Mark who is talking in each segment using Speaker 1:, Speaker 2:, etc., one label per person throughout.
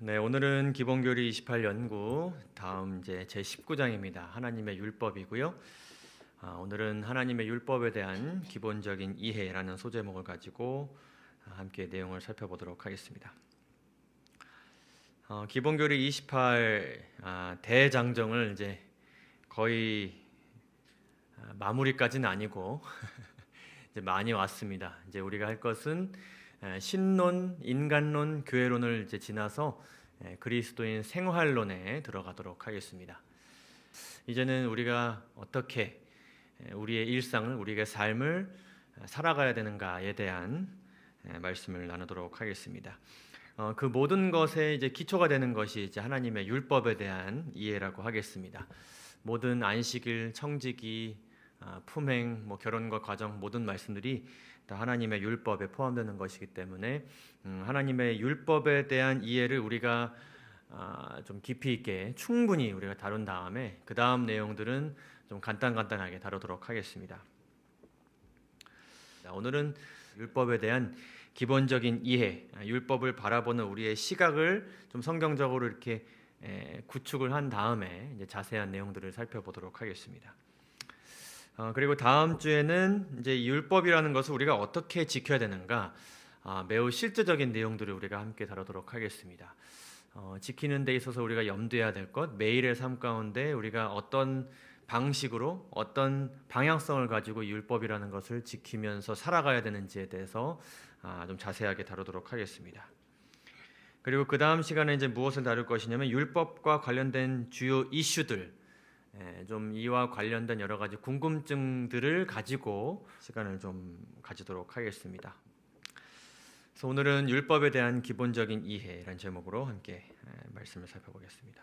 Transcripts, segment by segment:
Speaker 1: 네, 오늘은 기본교리 28 연구 다음 이제 제 19장입니다. 하나님의 율법이고요. 오늘은 하나님의 율법에 대한 기본적인 이해라는 소제목을 가지고 함께 내용을 살펴보도록 하겠습니다. 기본교리 28 대장정을 이제 거의 마무리까지는 아니고 이제 많이 왔습니다. 이제 우리가 할 것은 신론, 인간론, 교회론을 이제 지나서 그리스도인 생활론에 들어가도록 하겠습니다. 이제는 우리가 어떻게 우리의 일상을, 우리의 삶을 살아가야 되는가에 대한 말씀을 나누도록 하겠습니다. 그 모든 것에 이제 기초가 되는 것이 이제 하나님의 율법에 대한 이해라고 하겠습니다. 모든 안식일, 청지기, 품행, 결혼과 가정 모든 말씀들이 다 하나님의 율법에 포함되는 것이기 때문에 하나님의 율법에 대한 이해를 우리가 좀 깊이 있게 충분히 우리가 다룬 다음에 그 다음 내용들은 좀 간단하게 다루도록 하겠습니다. 오늘은 율법에 대한 기본적인 이해, 율법을 바라보는 우리의 시각을 좀 성경적으로 이렇게 구축을 한 다음에 이제 자세한 내용들을 살펴보도록 하겠습니다. 그리고 다음 주에는 이제 율법이라는 것을 우리가 어떻게 지켜야 되는가, 매우 실제적인 내용들을 우리가 함께 다루도록 하겠습니다. 지키는 데 있어서 우리가 염두해야 될 것, 매일의 삶 가운데 우리가 어떤 방식으로 어떤 방향성을 가지고 율법이라는 것을 지키면서 살아가야 되는지에 대해서 좀 자세하게 다루도록 하겠습니다. 그리고 그 다음 시간에 이제 무엇을 다룰 것이냐면 율법과 관련된 주요 이슈들, 좀 이와 관련된 여러 가지 궁금증들을 가지고 시간을 좀 가지도록 하겠습니다. 그래서 오늘은 율법에 대한 기본적인 이해라는 제목으로 함께 말씀을 살펴보겠습니다.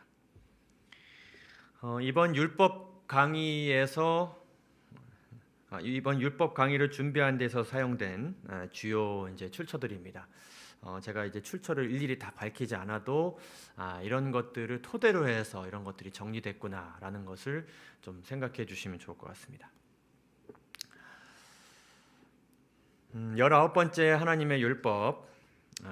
Speaker 1: 이번 율법 강의를 준비하는 데서 사용된 주요 이제 출처들입니다. 제가 이제 출처를 일일이 다 밝히지 않아도 이런 것들을 토대로 해서 이런 것들이 정리됐구나라는 것을 좀 생각해 주시면 좋을 것 같습니다. 19번째 하나님의 율법,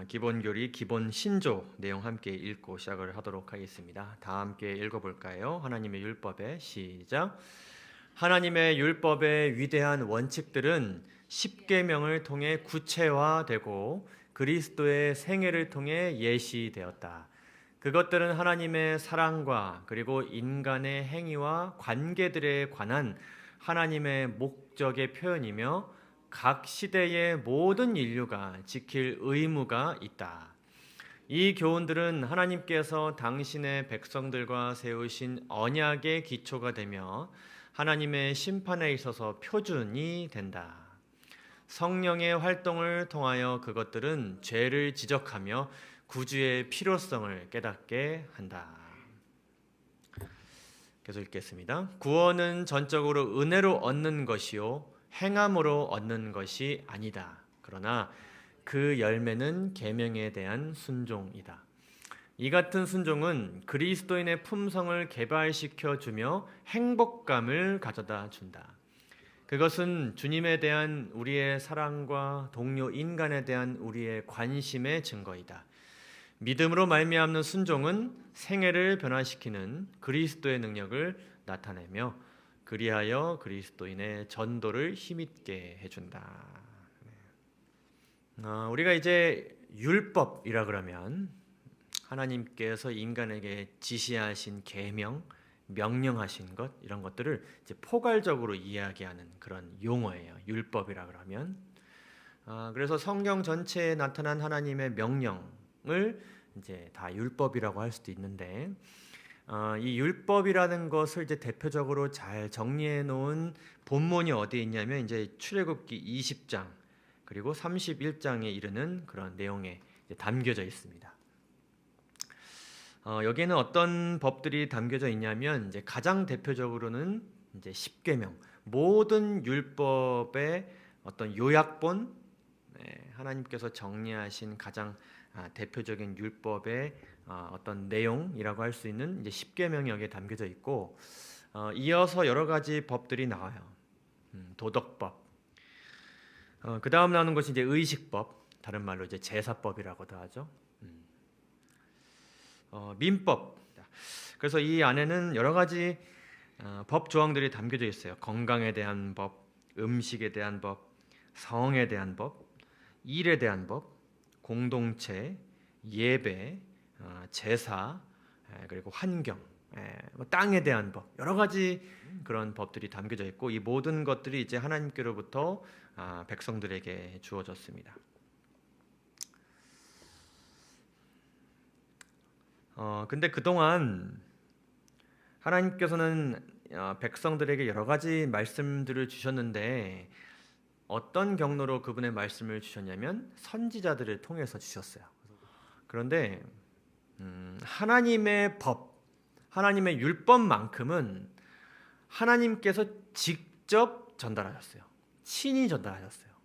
Speaker 1: 기본교리, 기본신조 내용 함께 읽고 시작을 하도록 하겠습니다. 다 함께 읽어볼까요? 하나님의 율법의 시작. 하나님의 율법의 위대한 원칙들은 십계명을 통해 구체화되고 그리스도의 생애를 통해 예시되었다. 그것들은 하나님의 사랑과 그리고 인간의 행위와 관계들에 관한 하나님의 목적의 표현이며 각 시대의 모든 인류가 지킬 의무가 있다. 이 교훈들은 하나님께서 당신의 백성들과 세우신 언약의 기초가 되며 하나님의 심판에 있어서 표준이 된다. 성령의 활동을 통하여 그것들은 죄를 지적하며 구주의 필요성을 깨닫게 한다. 계속 읽겠습니다. 구원은 전적으로 은혜로 얻는 것이요 행함으로 얻는 것이 아니다. 그러나 그 열매는 계명에 대한 순종이다. 이 같은 순종은 그리스도인의 품성을 개발시켜 주며 행복감을 가져다 준다. 그것은 주님에 대한 우리의 사랑과 동료 인간에 대한 우리의 관심의 증거이다. 믿음으로 말미암는 순종은 생애를 변화시키는 그리스도의 능력을 나타내며 그리하여 그리스도인의 전도를 힘있게 해준다. 우리가 이제 율법이라 그러면 하나님께서 인간에게 지시하신 계명, 명령하신 것 이런 것들을 이제 포괄적으로 이야기하는 그런 용어예요. 율법이라 그러면 그래서 성경 전체에 나타난 하나님의 명령을 이제 다 율법이라고 할 수도 있는데 이 율법이라는 것을 이제 대표적으로 잘 정리해 놓은 본문이 어디에 있냐면 이제 출애굽기 20장 그리고 31장에 이르는 그런 내용에 담겨져 있습니다. 여기에는 어떤 법들이 담겨져 있냐면 이제 가장 대표적으로는 이제 십계명, 모든 율법의 어떤 요약본, 하나님께서 정리하신 가장 대표적인 율법의 어떤 내용이라고 할 수 있는 이제 십계명이 여기에 담겨져 있고 이어서 여러 가지 법들이 나와요. 도덕법. 그 다음 나오는 것이 이제 의식법, 다른 말로 이제 제사법이라고도 하죠. 민법. 그래서 이 안에는 여러 가지 법 조항들이 담겨져 있어요. 건강에 대한 법, 음식에 대한 법, 성에 대한 법, 일에 대한 법, 공동체, 예배, 제사, 그리고 환경, 뭐 땅에 대한 법, 여러 가지 그런 법들이 담겨져 있고 이 모든 것들이 이제 하나님께로부터 백성들에게 주어졌습니다. 근데 그동안 하나님께서는 백성들에게 여러 가지 말씀들을 주셨는데 어떤 경로로 그분의 말씀을 주셨냐면 선지자들을 통해서 주셨어요. 그런데 하나님의 법, 하나님의 율법만큼은 하나님께서 직접 전달하셨어요. 친히 전달하셨어요.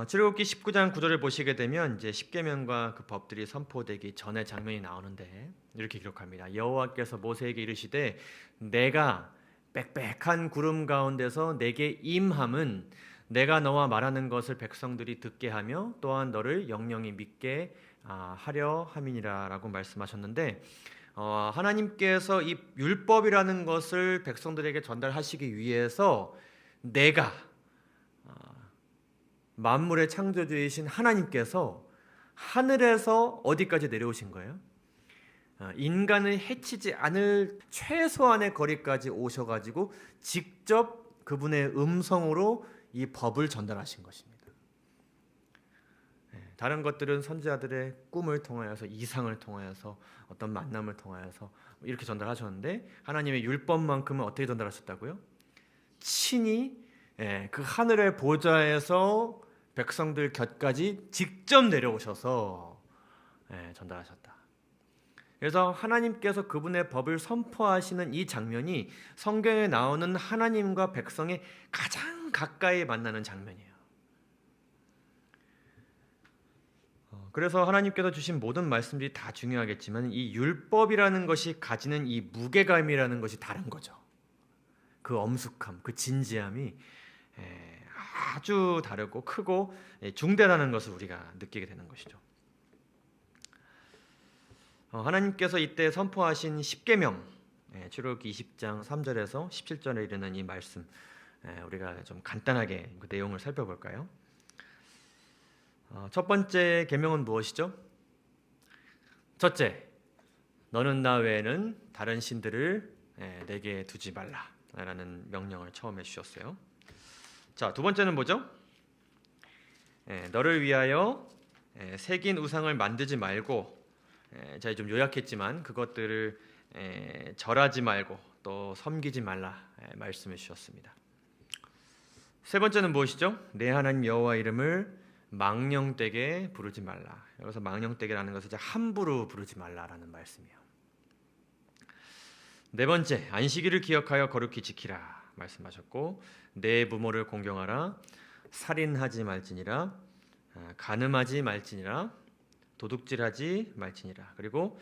Speaker 1: 출애굽기 19장 9절을 보시게 되면 이제 십계명과 그 법들이 선포되기 전의 장면이 나오는데 이렇게 기록합니다. 여호와께서 모세에게 이르시되 내가 빽빽한 구름 가운데서 내게 임함은 내가 너와 말하는 것을 백성들이 듣게 하며 또한 너를 영영이 믿게 하려 함이니라라고 말씀하셨는데 하나님께서 이 율법이라는 것을 백성들에게 전달하시기 위해서 내가 만물의 창조주이신 하나님께서 하늘에서 어디까지 내려오신 거예요? 인간을 해치지 않을 최소한의 거리까지 오셔가지고 직접 그분의 음성으로 이 법을 전달하신 것입니다. 다른 것들은 선지자들의 꿈을 통하여서 이상을 통하여서 어떤 만남을 통하여서 이렇게 전달하셨는데 하나님의 율법만큼은 어떻게 전달하셨다고요? 친히 그 하늘의 보좌에서 백성들 곁까지 직접 내려오셔서 전달하셨다. 그래서 하나님께서 그분의 법을 선포하시는 이 장면이 성경에 나오는 하나님과 백성의 가장 가까이 만나는 장면이에요. 그래서 하나님께서 주신 모든 말씀들이 다 중요하겠지만 이 율법이라는 것이 가지는 이 무게감이라는 것이 다른 거죠. 그 엄숙함, 그 진지함이 아주 다르고 크고 중대하다는 것을 우리가 느끼게 되는 것이죠. 하나님께서 이때 선포하신 십계명, 출애굽기 20장 3절에서 17절에 이르는 이 말씀, 우리가 좀 간단하게 그 내용을 살펴볼까요? 첫 번째 계명은 무엇이죠? 첫째, 너는 나 외에는 다른 신들을 내게 두지 말라라는 명령을 처음에 주셨어요. 자, 두 번째는 뭐죠? 너를 위하여 새긴 우상을 만들지 말고, 제가 좀 요약했지만 그것들을 절하지 말고 또 섬기지 말라 말씀을 주셨습니다. 세 번째는 무엇이죠? 내 하나님 여호와 이름을 망령되게 부르지 말라. 여기서 망령되게라는 것은 이제 함부로 부르지 말라라는 말씀이에요. 네 번째, 안식일을 기억하여 거룩히 지키라 말씀하셨고, 내 부모를 공경하라, 살인하지 말지니라, 간음하지 말지니라, 도둑질하지 말지니라. 그리고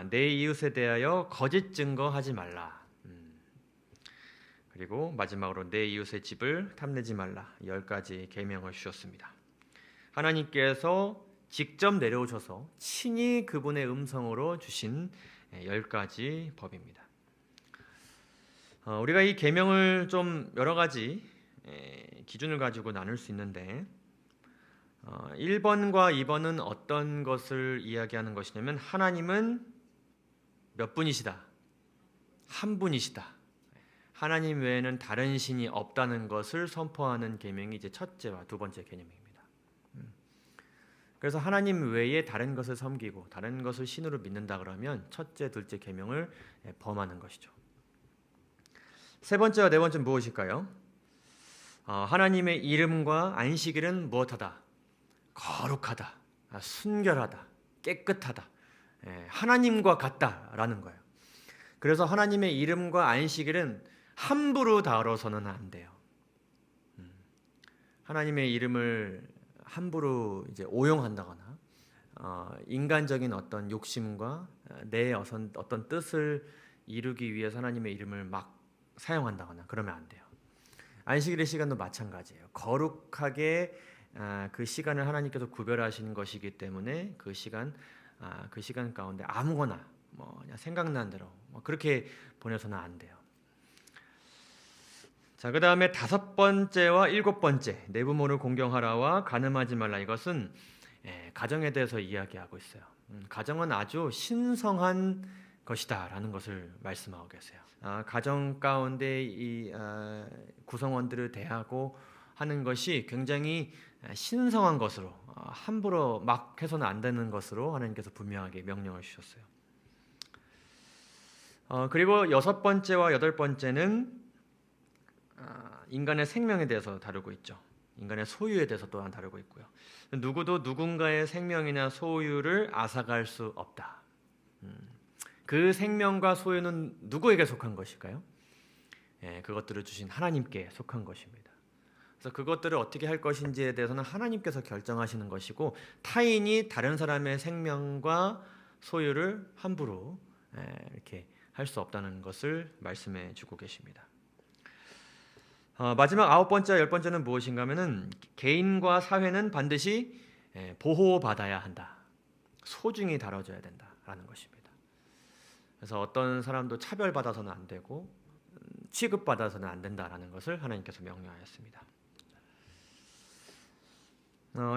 Speaker 1: 내 이웃에 대하여 거짓 증거하지 말라. 그리고 마지막으로 내 이웃의 집을 탐내지 말라. 10가지 계명을 주셨습니다. 하나님께서 직접 내려오셔서 친히 그분의 음성으로 주신 10가지 법입니다. 우리가 이 계명을 좀 여러 가지 기준을 가지고 나눌 수 있는데 1번과 2번은 어떤 것을 이야기하는 것이냐면 하나님은 몇 분이시다? 한 분이시다. 하나님 외에는 다른 신이 없다는 것을 선포하는 계명이 이제 첫째와 두 번째 개념입니다. 그래서 하나님 외에 다른 것을 섬기고 다른 것을 신으로 믿는다 그러면 첫째, 둘째 계명을 범하는 것이죠. 세 번째와 네 번째는 무엇일까요? 하나님의 이름과 안식일은 무엇하다? 거룩하다, 순결하다, 깨끗하다, 하나님과 같다라는 거예요. 그래서 하나님의 이름과 안식일은 함부로 다뤄서는 안 돼요. 하나님의 이름을 함부로 이제 오용한다거나 인간적인 어떤 욕심과 내 어떤 뜻을 이루기 위해서 하나님의 이름을 막 사용한다거나 그러면 안 돼요. 안식일의 시간도 마찬가지예요. 거룩하게 그 시간을 하나님께서 구별하신 것이기 때문에 그 시간 그 시간 가운데 아무거나 그냥 생각난 대로 그렇게 보내서는 안 돼요. 자, 그 다음에 5번째와 7번째 내부모를 공경하라와 간음하지 말라. 이것은 가정에 대해서 이야기하고 있어요. 가정은 아주 신성한 것이다라는 것을 말씀하고 계세요. 가정 가운데 이 구성원들을 대하고 하는 것이 굉장히 신성한 것으로 함부로 막 해서는 안 되는 것으로 하나님께서 분명하게 명령을 주셨어요. 그리고 6번째와 8번째는 인간의 생명에 대해서 다루고 있죠. 인간의 소유에 대해서 또한 다루고 있고요. 누구도 누군가의 생명이나 소유를 앗아갈 수 없다. 그 생명과 소유는 누구에게 속한 것일까요? 그것들을 주신 하나님께 속한 것입니다. 그래서 그것들을 어떻게 할 것인지에 대해서는 하나님께서 결정하시는 것이고, 타인이 다른 사람의 생명과 소유를 함부로 이렇게 할 수 없다는 것을 말씀해 주고 계십니다. 마지막 9번째와 10번째는 무엇인가 하면은 개인과 사회는 반드시 보호받아야 한다. 소중히 다뤄져야 된다라는 것입니다. 그래서 어떤 사람도 차별받아서는 안 되고 취급받아서는 안 된다라는 것을 하나님께서 명령하였습니다.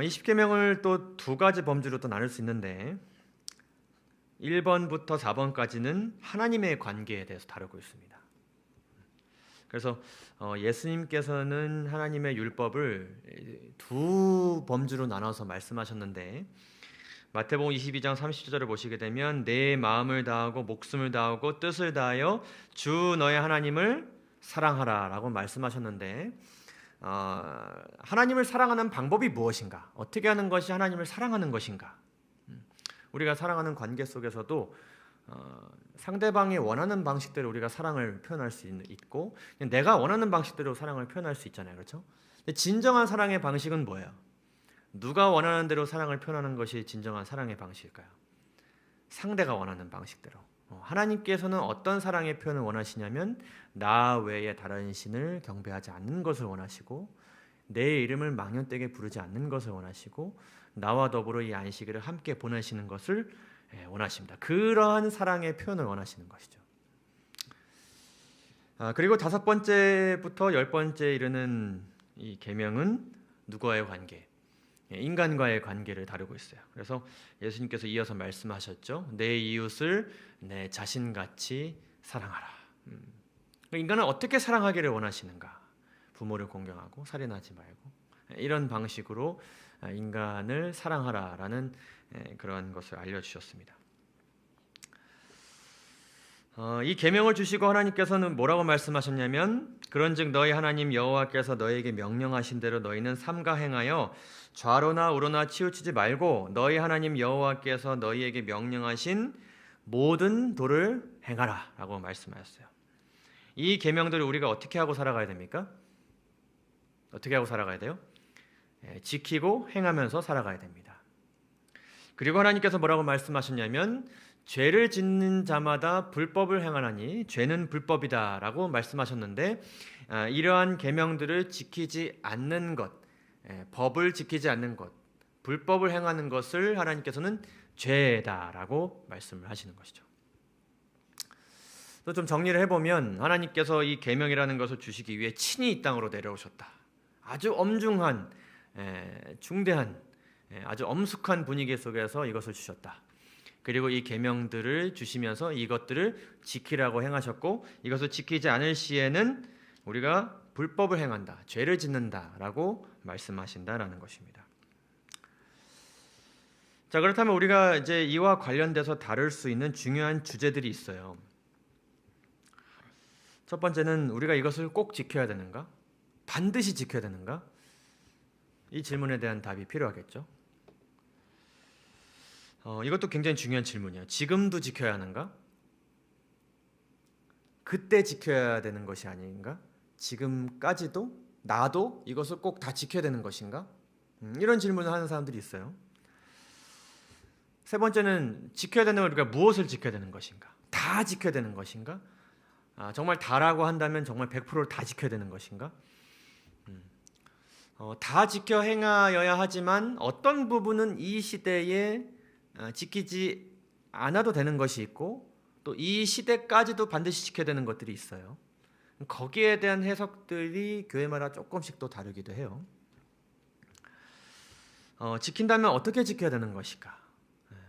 Speaker 1: 이 십계명을 또 2가지 범주로 또 나눌 수 있는데 1번부터 4번까지는 하나님의 관계에 대해서 다루고 있습니다. 그래서 예수님께서는 하나님의 율법을 2 범주로 나눠서 말씀하셨는데, 마태복음 22장 30절을 보시게 되면 내 마음을 다하고 목숨을 다하고 뜻을 다하여 주 너의 하나님을 사랑하라 라고 말씀하셨는데, 하나님을 사랑하는 방법이 무엇인가? 어떻게 하는 것이 하나님을 사랑하는 것인가? 우리가 사랑하는 관계 속에서도 상대방이 원하는 방식대로 우리가 사랑을 표현할 수 있고, 내가 원하는 방식대로 사랑을 표현할 수 있잖아요. 그렇죠? 근데 진정한 사랑의 방식은 뭐예요? 누가 원하는 대로 사랑을 표현하는 것이 진정한 사랑의 방식일까요? 상대가 원하는 방식대로. 하나님께서는 어떤 사랑의 표현을 원하시냐면 나 외에 다른 신을 경배하지 않는 것을 원하시고, 내 이름을 망연되게 부르지 않는 것을 원하시고, 나와 더불어 이 안식일을 함께 보내시는 것을 원하십니다. 그러한 사랑의 표현을 원하시는 것이죠. 그리고 5번째부터 10번째 이르는 이 계명은 누구와의 관계? 인간과의 관계를 다루고 있어요. 그래서 예수님께서 이어서 말씀하셨죠. 내 이웃을 내 자신같이 사랑하라. 인간은 어떻게 사랑하기를 원하시는가? 부모를 공경하고 살인하지 말고 이런 방식으로 인간을 사랑하라라는 그런 것을 알려주셨습니다. 이 계명을 주시고 하나님께서는 뭐라고 말씀하셨냐면, 그런즉 너희 하나님 여호와께서 너희에게 명령하신 대로 너희는 삼가 행하여 좌로나 우로나 치우치지 말고 너희 하나님 여호와께서 너희에게 명령하신 모든 도를 행하라 라고 말씀하셨어요. 이 계명들을 우리가 어떻게 하고 살아가야 됩니까? 어떻게 하고 살아가야 돼요? 지키고 행하면서 살아가야 됩니다. 그리고 하나님께서 뭐라고 말씀하셨냐면, 죄를 짓는 자마다 불법을 행하나니 죄는 불법이다 라고 말씀하셨는데, 이러한 계명들을 지키지 않는 것, 법을 지키지 않는 것, 불법을 행하는 것을 하나님께서는 죄다라고 말씀을 하시는 것이죠. 또 좀 정리를 해보면, 하나님께서 이 계명이라는 것을 주시기 위해 친히 이 땅으로 내려오셨다. 아주 엄중한 중대한 아주 엄숙한 분위기 속에서 이것을 주셨다. 그리고 이 계명들을 주시면서 이것들을 지키라고 행하셨고, 이것을 지키지 않을 시에는 우리가 불법을 행한다, 죄를 짓는다라고 말씀하신다라는 것입니다. 자, 그렇다면 우리가 이제 이와 관련돼서 다룰 수 있는 중요한 주제들이 있어요. 첫 번째는 우리가 이것을 꼭 지켜야 되는가? 반드시 지켜야 되는가? 이 질문에 대한 답이 필요하겠죠. 이것도 굉장히 중요한 질문이에요. 지금도 지켜야 하는가? 그때 지켜야 되는 것이 아닌가? 지금까지도 나도 이것을 꼭 다 지켜야 되는 것인가? 이런 질문을 하는 사람들이 있어요. 세 번째는 지켜야 되는 걸 우리가 무엇을 지켜야 되는 것인가? 다 지켜야 되는 것인가? 정말 다라고 한다면 정말 100%를 다 지켜야 되는 것인가? 다 지켜 행하여야 하지만 어떤 부분은 이 시대에 지키지 않아도 되는 것이 있고 또 이 시대까지도 반드시 지켜야 되는 것들이 있어요. 거기에 대한 해석들이 교회마다 조금씩 또 다르기도 해요. 지킨다면 어떻게 지켜야 되는 것인가?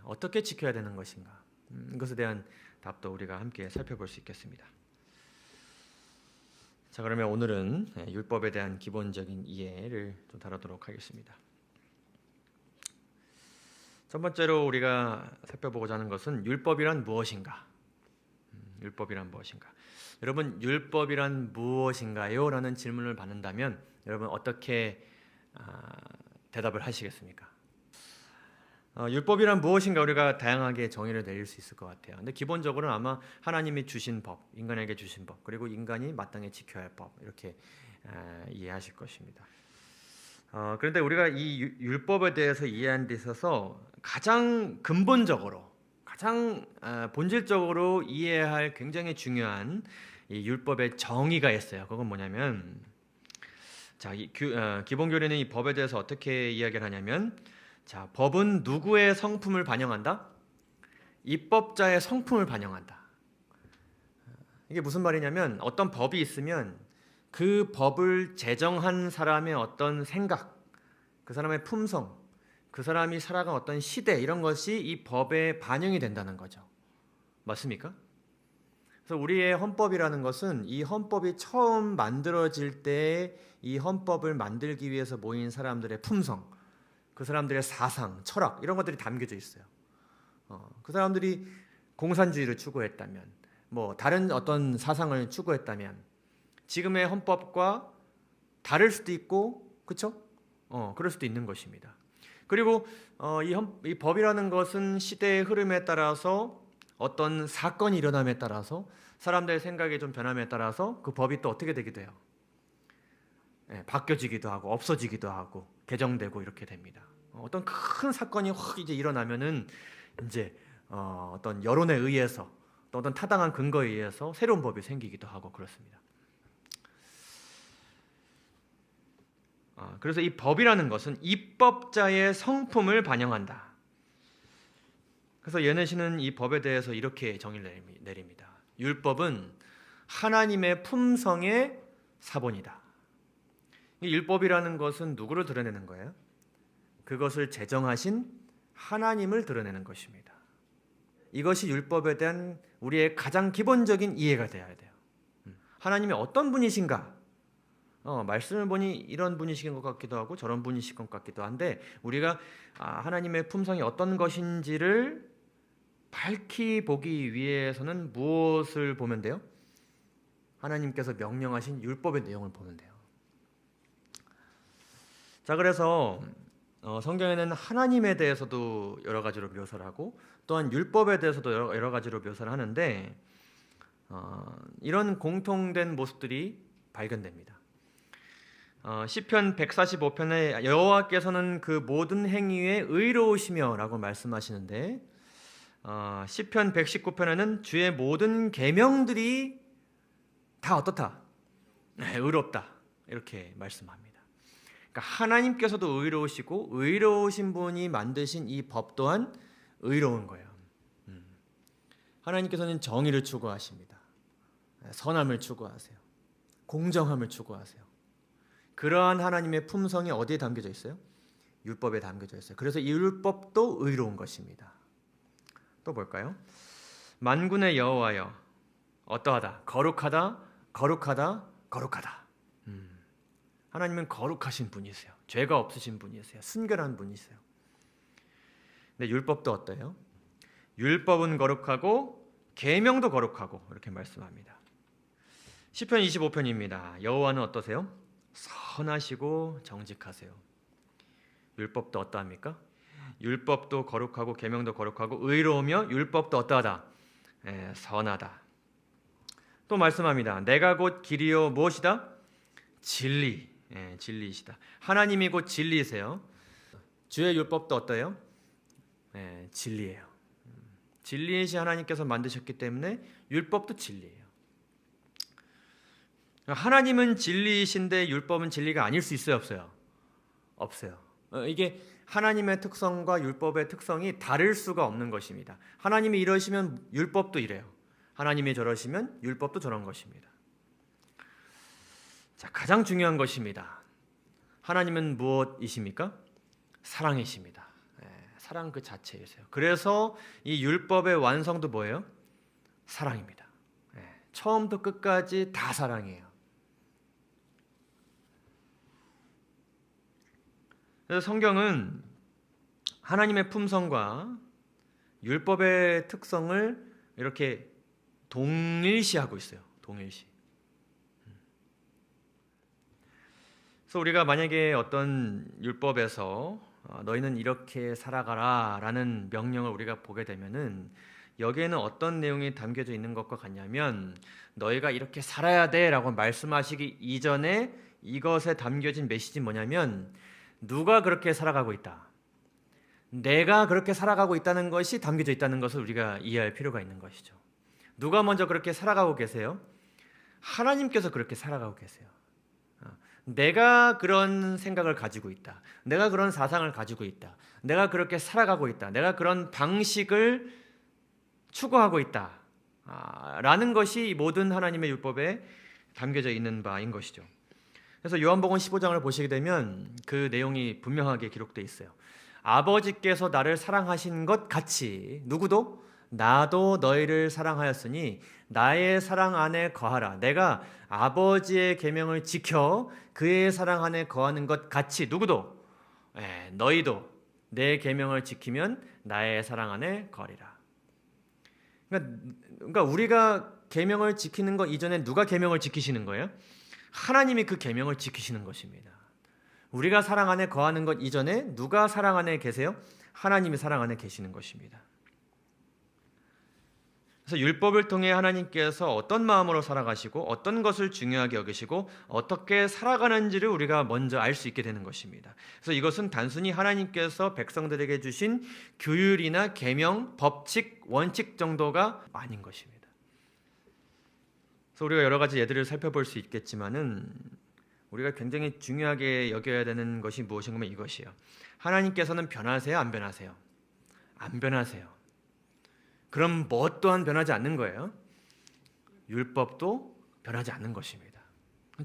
Speaker 1: 어떻게 지켜야 되는 것인가? 이것에 대한 답도 우리가 함께 살펴볼 수 있겠습니다. 자, 그러면 오늘은 율법에 대한 기본적인 이해를 좀 다루도록 하겠습니다. 첫 번째로 우리가 살펴보고자 하는 것은 율법이란 무엇인가? 율법이란 무엇인가? 여러분, 율법이란 무엇인가요? 라는 질문을 받는다면 여러분 어떻게 대답을 하시겠습니까? 율법이란 무엇인가 우리가 다양하게 정의를 내릴 수 있을 것 같아요. 근데 기본적으로는 아마 하나님이 주신 법, 인간에게 주신 법, 그리고 인간이 마땅히 지켜야 할 법, 이렇게 이해하실 것입니다. 그런데 우리가 이 율법에 대해서 이해하는 데 있어서 가장 근본적으로, 가장 본질적으로 이해해야 할 굉장히 중요한 이 율법의 정의가 있어요. 그건 뭐냐면, 자, 기본 교리는 이 법에 대해서 어떻게 이야기를 하냐면, 자, 법은 누구의 성품을 반영한다? 입법자의 성품을 반영한다. 이게 무슨 말이냐면 어떤 법이 있으면 그 법을 제정한 사람의 어떤 생각, 그 사람의 품성, 그 사람이 살아간 어떤 시대 이런 것이 이 법에 반영이 된다는 거죠. 맞습니까? 그래서 우리의 헌법이라는 것은 이 헌법이 처음 만들어질 때 이 헌법을 만들기 위해서 모인 사람들의 품성, 그 사람들의 사상, 철학 이런 것들이 담겨져 있어요. 그 사람들이 공산주의를 추구했다면, 뭐 다른 어떤 사상을 추구했다면 지금의 헌법과 다를 수도 있고, 그렇죠? 그럴 수도 있는 것입니다. 그리고 이 법이라는 것은 시대의 흐름에 따라서 어떤 사건이 일어남에 따라서 사람들의 생각이 좀 변함에 따라서 그 법이 또 어떻게 되기도 해요. 바뀌어지기도 하고 없어지기도 하고 개정되고 이렇게 됩니다. 어떤 큰 사건이 확 이제 일어나면은 이제 어떤 여론에 의해서 또 어떤 타당한 근거에 의해서 새로운 법이 생기기도 하고 그렇습니다. 그래서 이 법이라는 것은 입법자의 성품을 반영한다. 그래서 예내시는 이 법에 대해서 이렇게 정의를 내립니다. 율법은 하나님의 품성의 사본이다. 이 율법이라는 것은 누구를 드러내는 거예요? 그것을 제정하신 하나님을 드러내는 것입니다. 이것이 율법에 대한 우리의 가장 기본적인 이해가 되어야 돼요. 하나님이 어떤 분이신가? 말씀을 보니 이런 분이신 것 같기도 하고 저런 분이신 것 같기도 한데 우리가 하나님의 품성이 어떤 것인지를 밝히 보기 위해서는 무엇을 보면 돼요? 하나님께서 명령하신 율법의 내용을 보면 돼요. 자, 그래서 성경에는 하나님에 대해서도 여러 가지로 묘사를 하고 또한 율법에 대해서도 여러 가지로 묘사를 하는데 이런 공통된 모습들이 발견됩니다. 시편 145편에 여호와께서는 그 모든 행위에 의로우시며 라고 말씀하시는데 시편 119편에는 주의 모든 계명들이 다 어떻다? 의롭다 이렇게 말씀합니다. 그러니까 하나님께서도 의로우시고 의로우신 분이 만드신 이 법 또한 의로운 거예요. 하나님께서는 정의를 추구하십니다. 선함을 추구하세요. 공정함을 추구하세요. 그러한 하나님의 품성이 어디에 담겨져 있어요? 율법에 담겨져 있어요. 그래서 이 율법도 의로운 것입니다. 또 볼까요? 만군의 여호와여 어떠하다? 거룩하다, 거룩하다, 거룩하다. 하나님은 거룩하신 분이세요. 죄가 없으신 분이세요. 순결한 분이세요. 근데 율법도 어때요? 율법은 거룩하고 계명도 거룩하고 이렇게 말씀합니다. 시편 25편입니다. 여호와는 어떠세요? 선하시고 정직하세요. 율법도 어떠합니까? 율법도 거룩하고 계명도 거룩하고 의로우며 율법도 어떠하다? 선하다. 또 말씀합니다. 내가 곧 길이요 무엇이다? 진리. 진리이시다. 하나님이 곧 진리이세요. 주의 율법도 어때요? 진리예요. 진리이신 하나님께서 만드셨기 때문에 율법도 진리예요. 하나님은 진리이신데 율법은 진리가 아닐 수 있어요, 없어요? 없어요. 이게 하나님의 특성과 율법의 특성이 다를 수가 없는 것입니다. 하나님이 이러시면 율법도 이래요. 하나님이 저러시면 율법도 저런 것입니다. 자, 가장 중요한 것입니다. 하나님은 무엇이십니까? 사랑이십니다. 사랑 그 자체이세요. 그래서 이 율법의 완성도 뭐예요? 사랑입니다. 처음부터 끝까지 다 사랑이에요. 그래서 성경은 하나님의 품성과 율법의 특성을 이렇게 동일시하고 있어요. 동일시. 그래서 우리가 만약에 어떤 율법에서 너희는 이렇게 살아가라 라는 명령을 우리가 보게 되면은 여기에는 어떤 내용이 담겨져 있는 것과 같냐면 너희가 이렇게 살아야 돼 라고 말씀하시기 이전에 이것에 담겨진 메시지는 뭐냐면 누가 그렇게 살아가고 있다, 내가 그렇게 살아가고 있다는 것이 담겨져 있다는 것을 우리가 이해할 필요가 있는 것이죠. 누가 먼저 그렇게 살아가고 계세요? 하나님께서 그렇게 살아가고 계세요. 내가 그런 생각을 가지고 있다, 내가 그런 사상을 가지고 있다, 내가 그렇게 살아가고 있다, 내가 그런 방식을 추구하고 있다 라는 것이 모든 하나님의 율법에 담겨져 있는 바인 것이죠. 그래서 요한복음 15장을 보시게 되면 그 내용이 분명하게 기록되어 있어요. 아버지께서 나를 사랑하신 것 같이 누구도 나도 너희를 사랑하였으니 나의 사랑 안에 거하라. 내가 아버지의 계명을 지켜 그의 사랑 안에 거하는 것 같이 누구도 너희도 내 계명을 지키면 나의 사랑 안에 거하리라. 그러니까 우리가 계명을 지키는 것 이전에 누가 계명을 지키시는 거예요? 하나님이 그 계명을 지키시는 것입니다. 우리가 사랑 안에 거하는 것 이전에 누가 사랑 안에 계세요? 하나님이 사랑 안에 계시는 것입니다. 그래서 율법을 통해 하나님께서 어떤 마음으로 살아가시고 어떤 것을 중요하게 여기시고 어떻게 살아가는지를 우리가 먼저 알 수 있게 되는 것입니다. 그래서 이것은 단순히 하나님께서 백성들에게 주신 규율이나 계명, 법칙, 원칙 정도가 아닌 것입니다. 그래서 우리가 여러 가지 예들을 살펴볼 수 있겠지만은 우리가 굉장히 중요하게 여겨야 되는 것이 무엇인가 하면 이것이에요. 하나님께서는 변하세요? 안 변하세요? 안 변하세요. 그럼 뭐 또한 변하지 않는 거예요? 율법도 변하지 않는 것입니다.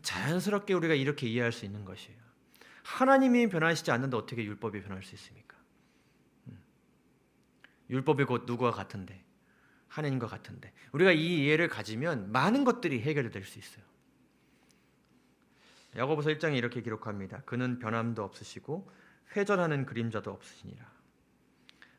Speaker 1: 자연스럽게 우리가 이렇게 이해할 수 있는 것이에요. 하나님이 변하시지 않는데 어떻게 율법이 변할 수 있습니까? 율법이 곧 누구와 같은데? 하나님과 같은데. 우리가 이 이해를 가지면 많은 것들이 해결될 수 있어요. 야고보서 1장에 이렇게 기록합니다. 그는 변함도 없으시고 회전하는 그림자도 없으시니라.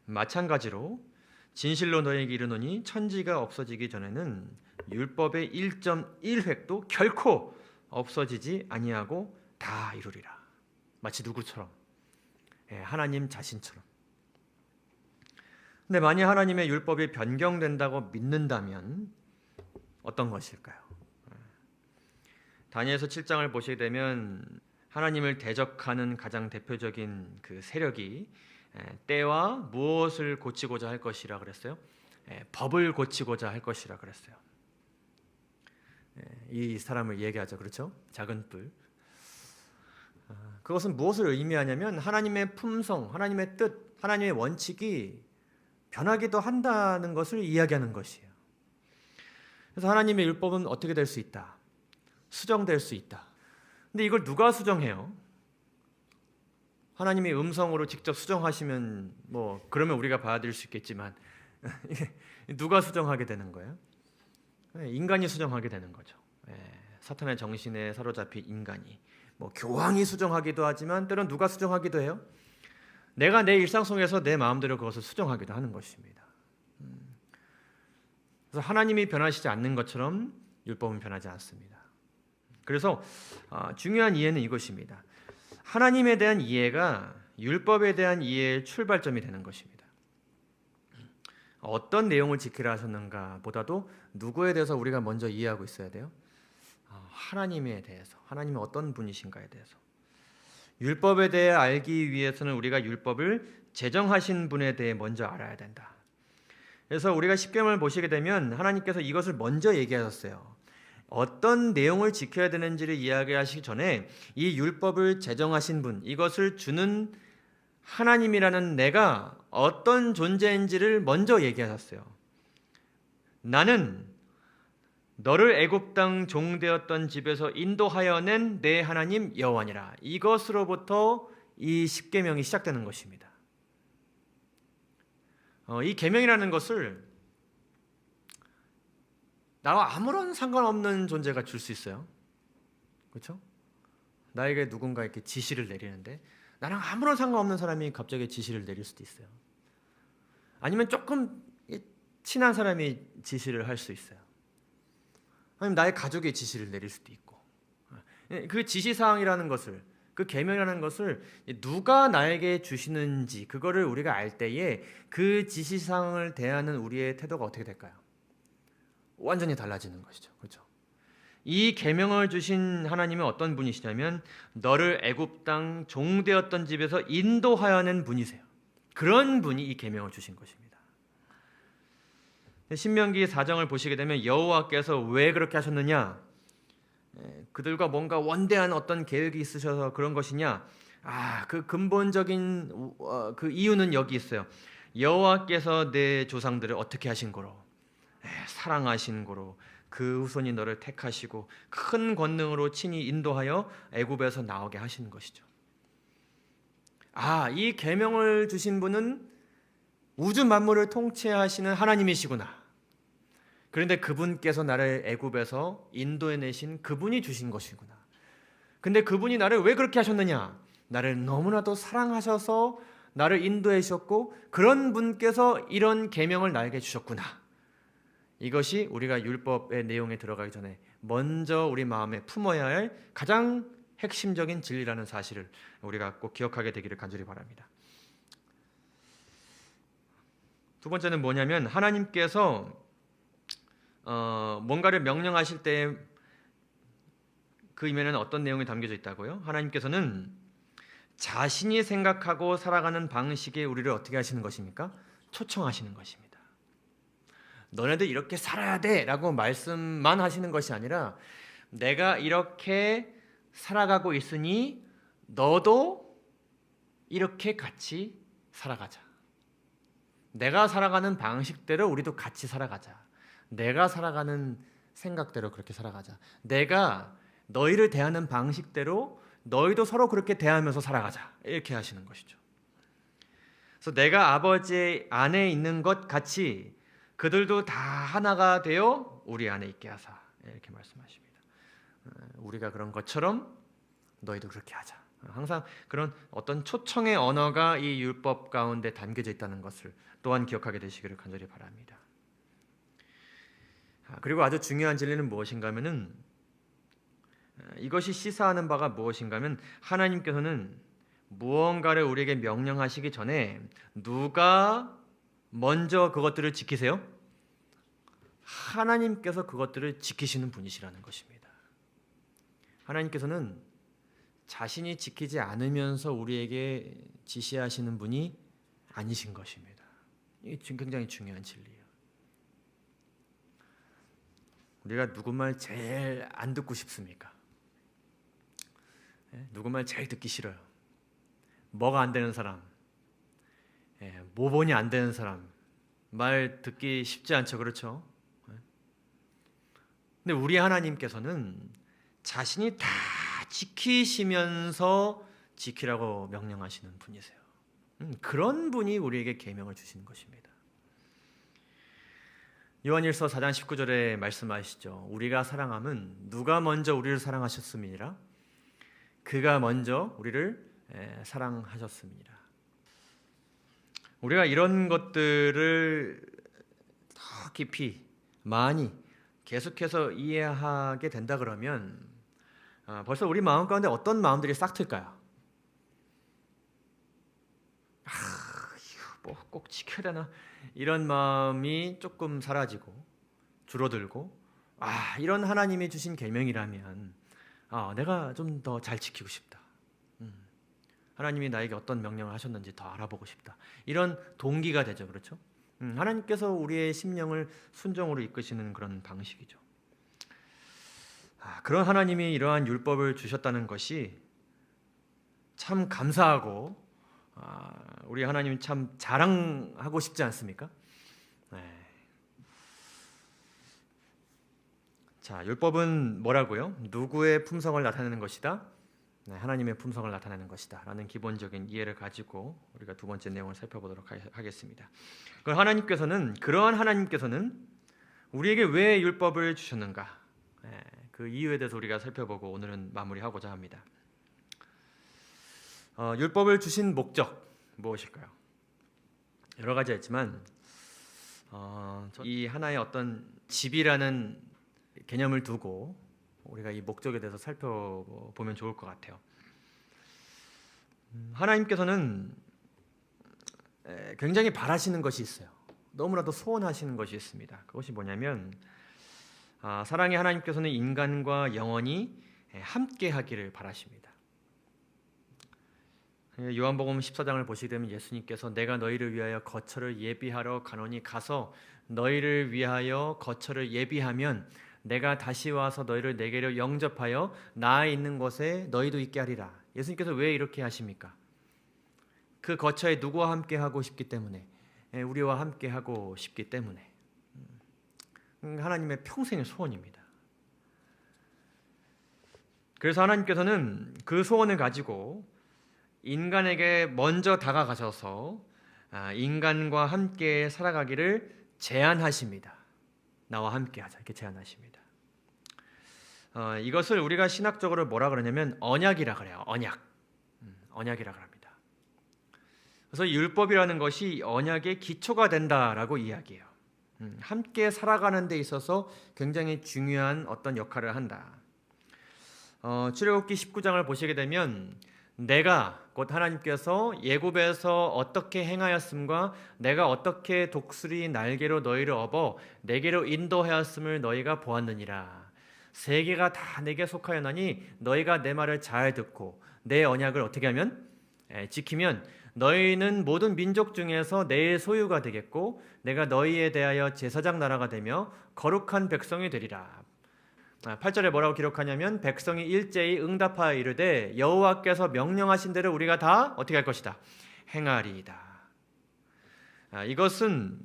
Speaker 1: 마찬가지로 진실로 너에게 이르노니 천지가 없어지기 전에는 율법의 1.1획도 결코 없어지지 아니하고 다 이루리라. 마치 누구처럼? 하나님 자신처럼. 근데 만약 하나님의 율법이 변경된다고 믿는다면 어떤 것일까요? 다니엘서 7장을 보시게 되면 하나님을 대적하는 가장 대표적인 그 세력이 때와 무엇을 고치고자 할 것이라 그랬어요? 법을 고치고자 할 것이라 그랬어요. 이 사람을 얘기하죠. 그렇죠? 작은 뿔. 그것은 무엇을 의미하냐면 하나님의 품성, 하나님의 뜻, 하나님의 원칙이 변하기도 한다는 것을 이야기하는 것이에요. 그래서 하나님의 율법은 어떻게 될 수 있다? 수정될 수 있다. 근데 이걸 누가 수정해요? 하나님이 음성으로 직접 수정하시면 뭐 그러면 우리가 받아들일 수 있겠지만 누가 수정하게 되는 거예요? 인간이 수정하게 되는 거죠. 사탄의 정신에 사로잡힌 인간이 뭐 교황이 수정하기도 하지만 때론 누가 수정하기도 해요? 내가 내 일상 속에서 내 마음대로 그것을 수정하기도 하는 것입니다. 그래서 하나님이 변하시지 않는 것처럼 율법은 변하지 않습니다. 그래서 중요한 이해는 이것입니다. 하나님에 대한 이해가 율법에 대한 이해의 출발점이 되는 것입니다. 어떤 내용을 지키라 하셨는가 보다도 누구에 대해서 우리가 먼저 이해하고 있어야 돼요? 하나님에 대해서, 하나님이 어떤 분이신가에 대해서. 율법에 대해 알기 위해서는 우리가 율법을 제정하신 분에 대해 먼저 알아야 된다. 그래서 우리가 십계명을 보시게 되면 하나님께서 이것을 먼저 얘기하셨어요. 어떤 내용을 지켜야 되는지를 이야기하시기 전에 이 율법을 제정하신 분, 이것을 주는 하나님이라는 내가 어떤 존재인지를 먼저 얘기하셨어요. 나는 너를 애굽 땅 종되었던 집에서 인도하여 낸 내 하나님 여호와니라. 이것으로부터 이 십계명이 시작되는 것입니다. 이 계명이라는 것을 나와 아무런 상관없는 존재가 줄 수 있어요. 그렇죠? 나에게 누군가 이렇게 지시를 내리는데 나랑 아무런 상관없는 사람이 갑자기 지시를 내릴 수도 있어요. 아니면 조금 친한 사람이 지시를 할 수 있어요. 아니면 나의 가족이 지시를 내릴 수도 있고. 그 지시사항이라는 것을, 그 계명이라는 것을 누가 나에게 주시는지 그거를 우리가 알 때에 그 지시사항을 대하는 우리의 태도가 어떻게 될까요? 완전히 달라지는 것이죠. 그렇죠? 이 계명을 주신 하나님은 어떤 분이시냐면 너를 애굽 땅 종되었던 집에서 인도하여 낸 분이세요. 그런 분이 이 계명을 주신 것입니다. 신명기 4장을 보시게 되면 여호와께서 왜 그렇게 하셨느냐? 그들과 뭔가 원대한 어떤 계획이 있으셔서 그런 것이냐? 그 근본적인 그 이유는 여기 있어요. 여호와께서 내 조상들을 어떻게 하신 거로? 사랑하신 거로 그 후손이 너를 택하시고 큰 권능으로 친히 인도하여 애굽에서 나오게 하시는 것이죠. 이 계명을 주신 분은 우주 만물을 통치하시는 하나님이시구나. 그런데 그분께서 나를 애굽에서 인도해 내신 그분이 주신 것이구나. 근데 그분이 나를 왜 그렇게 하셨느냐? 나를 너무나도 사랑하셔서 나를 인도해 주셨고 그런 분께서 이런 계명을 나에게 주셨구나. 이것이 우리가 율법의 내용에 들어가기 전에 먼저 우리 마음에 품어야 할 가장 핵심적인 진리라는 사실을 우리가 꼭 기억하게 되기를 간절히 바랍니다. 두 번째는 뭐냐면 하나님께서 뭔가를 명령하실 때 그 이면에는 어떤 내용이 담겨져 있다고요? 하나님께서는 자신이 생각하고 살아가는 방식에 우리를 어떻게 하시는 것입니까? 초청하시는 것입니다. 너네들 이렇게 살아야 돼 라고 말씀만 하시는 것이 아니라 내가 이렇게 살아가고 있으니 너도 이렇게 같이 살아가자. 내가 살아가는 방식대로 우리도 같이 살아가자. 내가 살아가는 생각대로 그렇게 살아가자. 내가 너희를 대하는 방식대로 너희도 서로 그렇게 대하면서 살아가자. 이렇게 하시는 것이죠. 그래서 내가 아버지 안에 있는 것 같이 그들도 다 하나가 되어 우리 안에 있게 하사. 이렇게 말씀하십니다. 우리가 그런 것처럼 너희도 그렇게 하자. 항상 그런 어떤 초청의 언어가 이 율법 가운데 담겨져 있다는 것을 또한 기억하게 되시기를 간절히 바랍니다. 그리고 아주 중요한 진리는 무엇인가 하면은 이것이 시사하는 바가 무엇인가 하면 하나님께서는 무언가를 우리에게 명령하시기 전에 누가 먼저 그것들을 지키세요? 하나님께서 그것들을 지키시는 분이시라는 것입니다. 하나님께서는 자신이 지키지 않으면서 우리에게 지시하시는 분이 아니신 것입니다. 이게 굉장히 중요한 진리예요. 우리가 누구 말 제일 안 듣고 싶습니까? 누구 말 제일 듣기 싫어요? 뭐가 안 되는 사람, 모본이 안 되는 사람 말 듣기 쉽지 않죠, 그렇죠? 근데 우리 하나님께서는 자신이 다 지키시면서 지키라고 명령하시는 분이세요. 그런 분이 우리에게 계명을 주시는 것입니다. 요한일서 4장 19절에 말씀하시죠. 우리가 사랑함은 누가 먼저 우리를 사랑하셨음이니라. 그가 먼저 우리를 사랑하셨습니다. 우리가 이런 것들을 더 깊이 많이 계속해서 이해하게 된다 그러면 벌써 우리 마음 가운데 어떤 마음들이 싹 틀까요? 뭐 꼭 지켜야 되나? 이런 마음이 조금 사라지고 줄어들고 이런 하나님이 주신 계명이라면 내가 좀 더 잘 지키고 싶다. 하나님이 나에게 어떤 명령을 하셨는지 더 알아보고 싶다. 이런 동기가 되죠. 그렇죠? 하나님께서 우리의 심령을 순종으로 이끄시는 그런 방식이죠. 그런 하나님이 이러한 율법을 주셨다는 것이 참 감사하고 우리 하나님 참 자랑하고 싶지 않습니까? 네. 자, 율법은 뭐라고요? 누구의 품성을 나타내는 것이다? 네, 하나님의 품성을 나타내는 것이다 라는 기본적인 이해를 가지고 우리가 두 번째 내용을 살펴보도록 하겠습니다. 그러한 하나님께서는 우리에게 왜 율법을 주셨는가? 그 이유에 대해서 우리가 살펴보고 오늘은 마무리하고자 합니다. 율법을 주신 목적 무엇일까요? 여러 가지 있지만 이 하나의 어떤 집이라는 개념을 두고 우리가 이 목적에 대해서 살펴보면 좋을 것 같아요. 하나님께서는 굉장히 바라시는 것이 있어요. 너무나도 소원하시는 것이 있습니다. 그것이 뭐냐면 사랑의 하나님께서는 인간과 영원히 함께하기를 바라십니다. 요한복음 14장을 보시게 되면 예수님께서 내가 너희를 위하여 거처를 예비하러 가노니 가서 너희를 위하여 거처를 예비하면 내가 다시 와서 너희를 내게로 영접하여 나 있는 곳에 너희도 있게 하리라. 예수님께서 왜 이렇게 하십니까? 그 거처에 누구와 함께 하고 싶기 때문에, 우리와 함께 하고 싶기 때문에. 하나님의 평생의 소원입니다. 그래서 하나님께서는 그 소원을 가지고 인간에게 먼저 다가가셔서 인간과 함께 살아가기를 제안하십니다. 나와 함께 하자 이렇게 제안하십니다. 이것을 우리가 신학적으로 뭐라 그러냐면 언약이라 그래요. 언약이라 합니다. 그래서 율법이라는 것이 언약의 기초가 된다라고 이야기해요. 함께 살아가는 데 있어서 굉장히 중요한 어떤 역할을 한다. 출애굽기 19장을 보시게 되면 내가 곧 하나님께서 예굽에서 어떻게 행하였음과 내가 어떻게 독수리 날개로 너희를 업어 내게로 인도하였음을 너희가 보았느니라. 세계가 다 내게 속하였나니 너희가 내 말을 잘 듣고 내 언약을 어떻게 하면 지키면 너희는 모든 민족 중에서 내 소유가 되겠고 내가 너희에 대하여 제사장 나라가 되며 거룩한 백성이 되리라. 8절에 뭐라고 기록하냐면 백성이 일제히 응답하여 이르되 여호와께서 명령하신 대로 우리가 다 어떻게 할 것이다 행하리이다. 이것은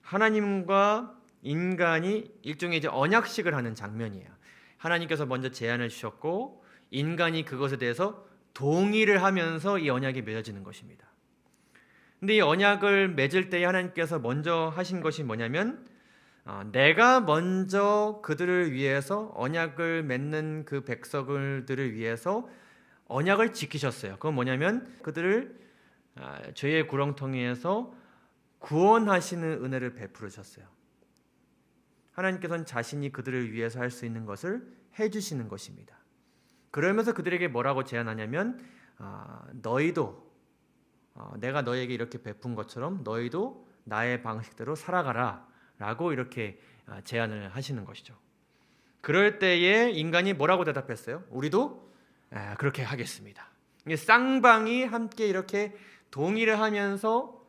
Speaker 1: 하나님과 인간이 일종의 이제 언약식을 하는 장면이에요. 하나님께서 먼저 제안을 주셨고 인간이 그것에 대해서 동의를 하면서 이 언약이 맺어지는 것입니다. 근데 이 언약을 맺을 때 하나님께서 먼저 하신 것이 뭐냐면 내가 먼저 그들을 위해서 언약을 맺는 그 백성들을 위해서 언약을 지키셨어요. 그건 뭐냐면 그들을 죄의 구렁텅이에서 구원하시는 은혜를 베풀으셨어요. 하나님께서는 자신이 그들을 위해서 할 수 있는 것을 해주시는 것입니다. 그러면서 그들에게 뭐라고 제안하냐면 너희도 내가 너희에게 이렇게 베푼 것처럼 너희도 나의 방식대로 살아가라 라고 이렇게 제안을 하시는 것이죠. 그럴 때에 인간이 뭐라고 대답했어요? 우리도 그렇게 하겠습니다. 쌍방이 함께 이렇게 동의를 하면서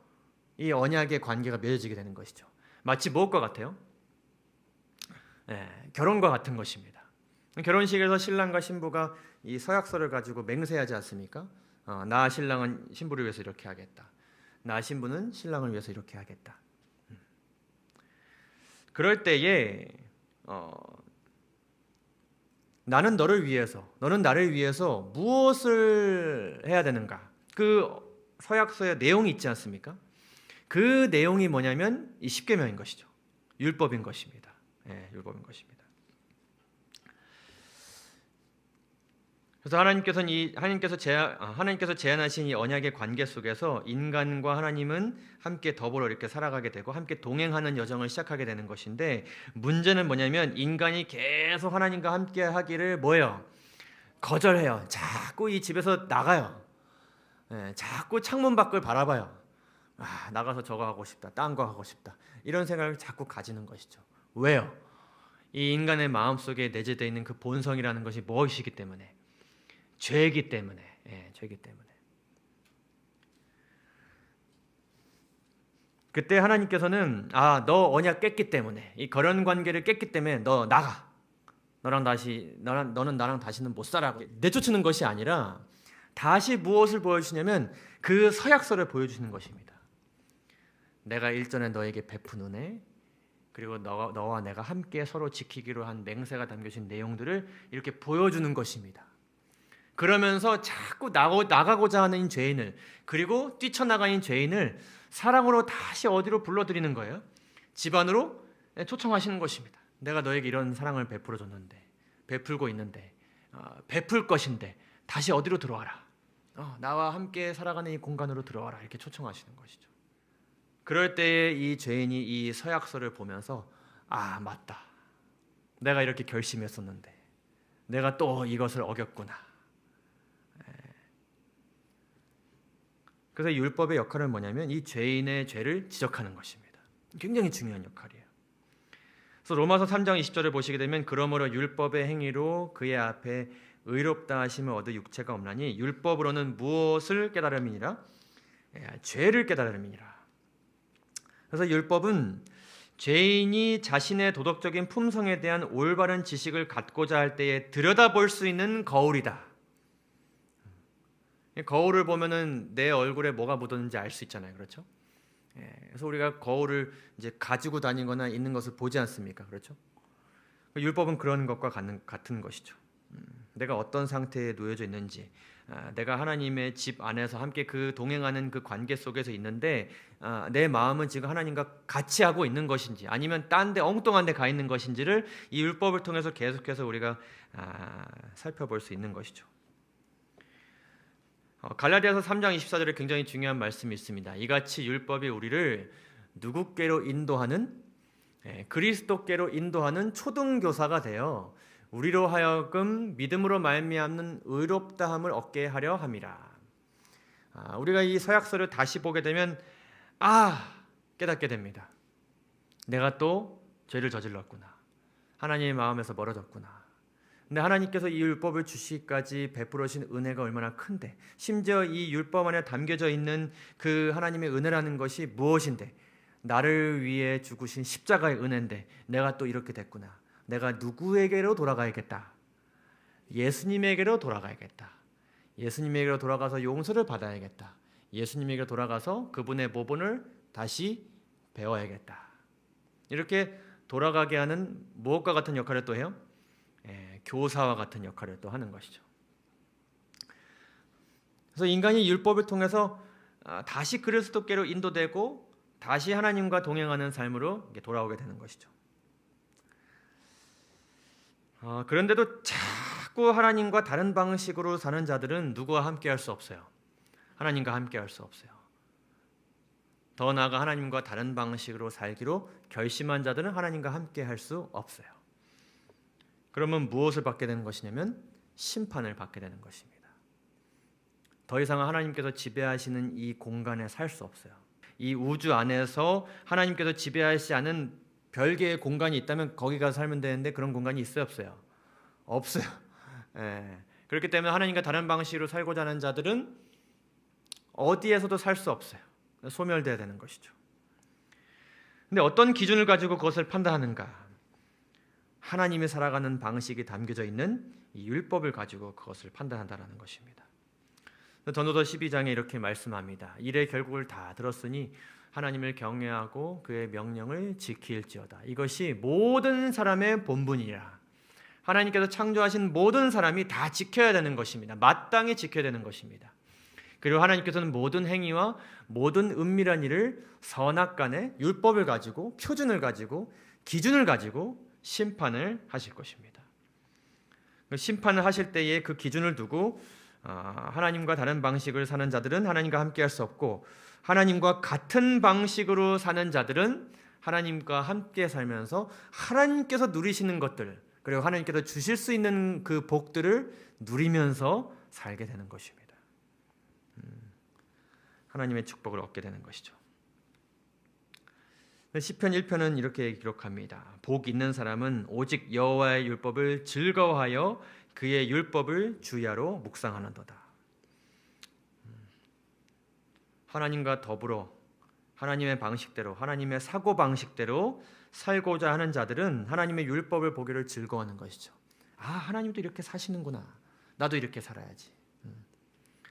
Speaker 1: 이 언약의 관계가 맺어지게 되는 것이죠. 마치 무엇과 같아요? 결혼과 같은 것입니다. 결혼식에서 신랑과 신부가 이 서약서를 가지고 맹세하지 않습니까? 나 신랑은 신부를 위해서 이렇게 하겠다. 나 신부는 신랑을 위해서 이렇게 하겠다. 그럴 때에 나는 너를 위해서, 너는 나를 위해서 무엇을 해야 되는가? 그 서약서의 내용이 있지 않습니까? 그 내용이 뭐냐면 이 십계명인 것이죠. 율법인 것입니다. 율법인 것입니다. 그래서 하나님께서 제안하신 이 언약의 관계 속에서 인간과 하나님은 함께 더불어 이렇게 살아가게 되고 함께 동행하는 여정을 시작하게 되는 것인데 문제는 뭐냐면 인간이 계속 하나님과 함께 하기를 뭐예요? 거절해요. 자꾸 이 집에서 나가요. 자꾸 창문 밖을 바라봐요. 나가서 저거 하고 싶다. 딴 거 하고 싶다. 이런 생각을 자꾸 가지는 것이죠. 왜요? 이 인간의 마음속에 내재되어 있는 그 본성이라는 것이 무엇이기 때문에? 죄이기 때문에. 죄이기 때문에. 그때 하나님께서는 너 언약 깼기 때문에 이 거련 관계를 깼기 때문에 너 나가. 너는 나랑 다시는 못 살아. 내쫓는 것이 아니라 다시 무엇을 보여주시냐면 그 서약서를 보여주시는 것입니다. 내가 일전에 너에게 베푼 은혜, 그리고 너와 내가 함께 서로 지키기로 한 맹세가 담겨진 내용들을 이렇게 보여주는 것입니다. 그러면서 자꾸 나가고자 하는 죄인을, 그리고 뛰쳐나가는 죄인을 사랑으로 다시 어디로 불러들이는 거예요? 집 안으로 초청하시는 것입니다. 내가 너에게 이런 사랑을 베풀어 줬는데, 베풀고 있는데, 베풀 것인데 다시 어디로 들어와라. 나와 함께 살아가는 이 공간으로 들어와라. 이렇게 초청하시는 것이죠. 그럴 때에 이 죄인이 이 서약서를 보면서 아, 맞다. 내가 이렇게 결심했었는데 내가 또 이것을 어겼구나. 그래서 율법의 역할은 뭐냐면 이 죄인의 죄를 지적하는 것입니다. 굉장히 중요한 역할이에요. 그래서 로마서 3장 20절을 보시게 되면 그러므로 율법의 행위로 그의 앞에 의롭다 하심을 얻을 육체가 없나니 율법으로는 무엇을 깨달음이니라? 죄를 깨달음이니라. 그래서 율법은 죄인이 자신의 도덕적인 품성에 대한 올바른 지식을 갖고자 할 때에 들여다볼 수 있는 거울이다. 거울을 보면은 내 얼굴에 뭐가 묻었는지 알 수 있잖아요, 그렇죠? 그래서 우리가 거울을 이제 가지고 다니거나 있는 것을 보지 않습니까, 그렇죠? 율법은 그런 것과 같은 것이죠. 내가 어떤 상태에 놓여져 있는지, 내가 하나님의 집 안에서 함께 그 동행하는 그 관계 속에서 있는데 내 마음은 지금 하나님과 같이 하고 있는 것인지 아니면 딴 데 엉뚱한 데 가 있는 것인지를 이 율법을 통해서 계속해서 우리가 살펴볼 수 있는 것이죠. 갈라디아서 3장 24절에 굉장히 중요한 말씀이 있습니다. 이같이 율법이 우리를 누구께로 인도하는, 그리스도께로 인도하는 초등교사가 되어 우리로 하여금 믿음으로 말미암는 의롭다함을 얻게 하려 함이라. 우리가 이 서약서를 다시 보게 되면 깨닫게 됩니다. 내가 또 죄를 저질렀구나. 하나님의 마음에서 멀어졌구나. 근데 하나님께서 이 율법을 주시기까지 베풀으신 은혜가 얼마나 큰데, 심지어 이 율법 안에 담겨져 있는 그 하나님의 은혜라는 것이 무엇인데, 나를 위해 죽으신 십자가의 은혜인데 내가 또 이렇게 됐구나. 내가 누구에게로 돌아가야겠다. 예수님에게로 돌아가야겠다. 예수님에게로 돌아가서 용서를 받아야겠다. 예수님에게로 돌아가서 그분의 모본을 다시 배워야겠다. 이렇게 돌아가게 하는 무엇과 같은 역할을 또 해요? 교사와 같은 역할을 또 하는 것이죠. 그래서 인간이 율법을 통해서 다시 그리스도께로 인도되고 다시 하나님과 동행하는 삶으로 돌아오게 되는 것이죠. 그런데도 자꾸 하나님과 다른 방식으로 사는 자들은 누구와 함께 할 수 없어요. 하나님과 함께 할 수 없어요. 더 나아가 하나님과 다른 방식으로 살기로 결심한 자들은 하나님과 함께 할 수 없어요. 그러면 무엇을 받게 되는 것이냐면 심판을 받게 되는 것입니다. 더 이상 하나님께서 지배하시는 이 공간에 살 수 없어요. 이 우주 안에서 하나님께서 지배하시지 않은 별개의 공간이 있다면 거기 가서 살면 되는데 그런 공간이 있어요, 없어요? 없어요. 그렇기 때문에 하나님과 다른 방식으로 살고자 하는 자들은 어디에서도 살 수 없어요. 소멸돼야 되는 것이죠. 근데 어떤 기준을 가지고 그것을 판단하는가? 하나님이 살아가는 방식이 담겨져 있는 이 율법을 가지고 그것을 판단한다는 것입니다. 전도서 12장에 이렇게 말씀합니다. 이래 결국을 다 들었으니 하나님을 경외하고 그의 명령을 지킬지어다. 이것이 모든 사람의 본분이라. 하나님께서 창조하신 모든 사람이 다 지켜야 되는 것입니다. 마땅히 지켜야 되는 것입니다. 그리고 하나님께서는 모든 행위와 모든 은밀한 일을 선악간에 율법을 가지고, 표준을 가지고, 기준을 가지고 심판을 하실 것입니다. 심판을 하실 때에 그 기준을 두고 하나님과 다른 방식을 사는 자들은 하나님과 함께 할 수 없고, 하나님과 같은 방식으로 사는 자들은 하나님과 함께 살면서 하나님께서 누리시는 것들, 그리고 하나님께서 주실 수 있는 그 복들을 누리면서 살게 되는 것입니다. 하나님의 축복을 얻게 되는 것이죠. 시편 1편은 이렇게 기록합니다. 복 있는 사람은 오직 여호와의 율법을 즐거워하여 그의 율법을 주야로 묵상하는도다. 하나님과 더불어 하나님의 방식대로, 하나님의 사고 방식대로 살고자 하는 자들은 하나님의 율법을 보기를 즐거워하는 것이죠. 하나님도 이렇게 사시는구나. 나도 이렇게 살아야지.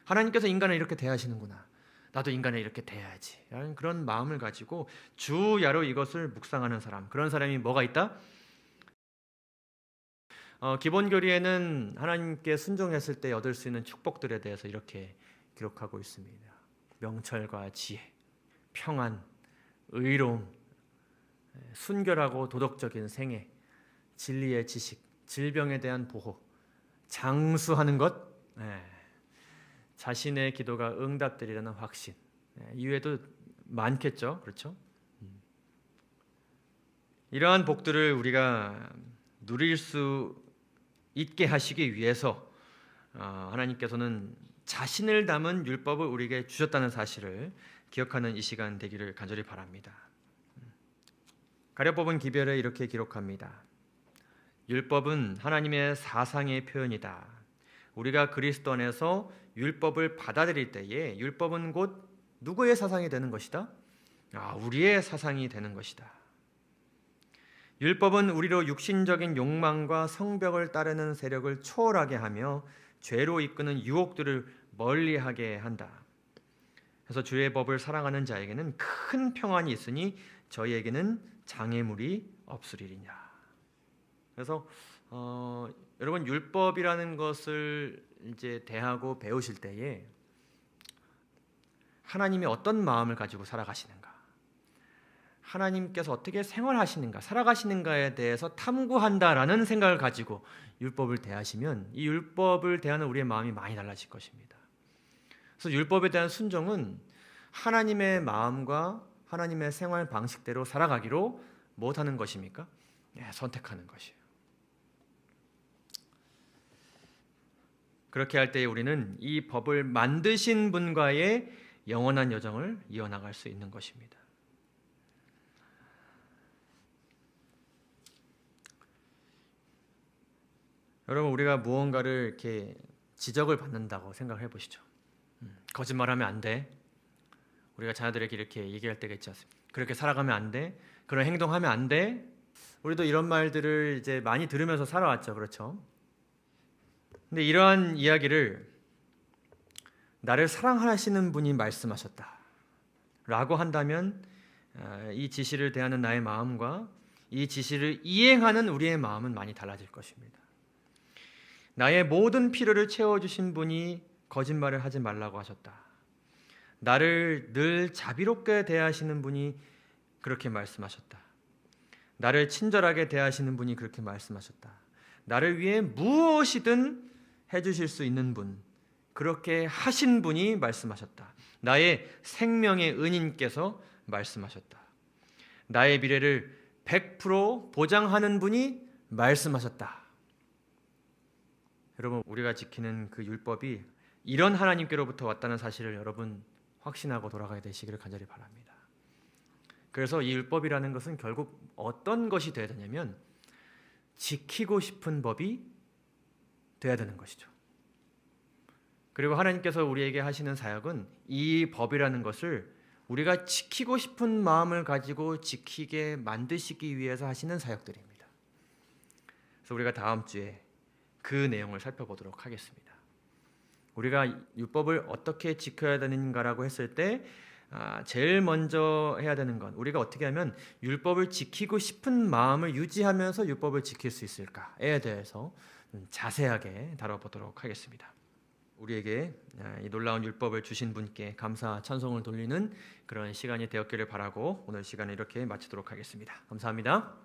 Speaker 1: 하나님께서 인간을 이렇게 대하시는구나. 나도 인간을 이렇게 대해야지. 라는 그런 마음을 가지고 주야로 이것을 묵상하는 사람. 그런 사람이 뭐가 있다? 기본 교리에는 하나님께 순종했을 때 얻을 수 있는 축복들에 대해서 이렇게 기록하고 있습니다. 명철과 지혜, 평안, 의로움, 순결하고 도덕적인 생애, 진리의 지식, 질병에 대한 보호, 장수하는 것, 자신의 기도가 응답되리라는 확신. 이외에도 많겠죠, 그렇죠? 이러한 복들을 우리가 누릴 수 있게 하시기 위해서 하나님께서는 자신을 담은 율법을 우리에게 주셨다는 사실을 기억하는 이 시간 되기를 간절히 바랍니다. 가려법은 기별에 이렇게 기록합니다. 율법은 하나님의 사상의 표현이다. 우리가 그리스도 안에서 율법을 받아들일 때에 율법은 곧 누구의 사상이 되는 것이다? 우리의 사상이 되는 것이다. 율법은 우리로 육신적인 욕망과 성벽을 따르는 세력을 초월하게 하며 죄로 이끄는 유혹들을 멀리하게 한다. 그래서 주의 법을 사랑하는 자에게는 큰 평안이 있으니 저희에게는 장애물이 없으리냐. 그래서 여러분 율법이라는 것을 이제 대하고 배우실 때에 하나님이 어떤 마음을 가지고 살아가시는가, 하나님께서 어떻게 생활하시는가, 살아가시는가에 대해서 탐구한다라는 생각을 가지고 율법을 대하시면 이 율법을 대하는 우리의 마음이 많이 달라질 것입니다. 그래서 율법에 대한 순종은 하나님의 마음과 하나님의 생활 방식대로 살아가기로 못하는 것입니까? 선택하는 것이에요. 그렇게 할 때에 우리는 이 법을 만드신 분과의 영원한 여정을 이어나갈 수 있는 것입니다. 여러분, 우리가 무언가를 이렇게 지적을 받는다고 생각해 보시죠. 거짓말하면 안 돼. 우리가 자녀들에게 이렇게 얘기할 때가 있지 않습니까? 그렇게 살아가면 안 돼. 그런 행동하면 안 돼. 우리도 이런 말들을 이제 많이 들으면서 살아왔죠, 그렇죠? 근데 이러한 이야기를 나를 사랑하시는 분이 말씀하셨다라고 한다면 이 지시를 대하는 나의 마음과 이 지시를 이행하는 우리의 마음은 많이 달라질 것입니다. 나의 모든 필요를 채워주신 분이 거짓말을 하지 말라고 하셨다. 나를 늘 자비롭게 대하시는 분이 그렇게 말씀하셨다. 나를 친절하게 대하시는 분이 그렇게 말씀하셨다. 나를 위해 무엇이든 해주실 수 있는 분, 그렇게 하신 분이 말씀하셨다. 나의 생명의 은인께서 말씀하셨다. 나의 미래를 100% 보장하는 분이 말씀하셨다. 여러분, 우리가 지키는 그 율법이 이런 하나님께로부터 왔다는 사실을 여러분 확신하고 돌아가야 되시기를 간절히 바랍니다. 그래서 이 율법이라는 것은 결국 어떤 것이 되어야 되냐면 지키고 싶은 법이 되어야 되는 것이죠. 그리고 하나님께서 우리에게 하시는 사역은 이 법이라는 것을 우리가 지키고 싶은 마음을 가지고 지키게 만드시기 위해서 하시는 사역들입니다. 그래서 우리가 다음 주에 그 내용을 살펴보도록 하겠습니다. 우리가 율법을 어떻게 지켜야 되는가라고 했을 때 제일 먼저 해야 되는 건 우리가 어떻게 하면 율법을 지키고 싶은 마음을 유지하면서 율법을 지킬 수 있을까에 대해서 자세하게 다뤄보도록 하겠습니다. 우리에게 이 놀라운 율법을 주신 분께 감사 찬송을 돌리는 그런 시간이 되었기를 바라고 오늘 시간을 이렇게 마치도록 하겠습니다. 감사합니다.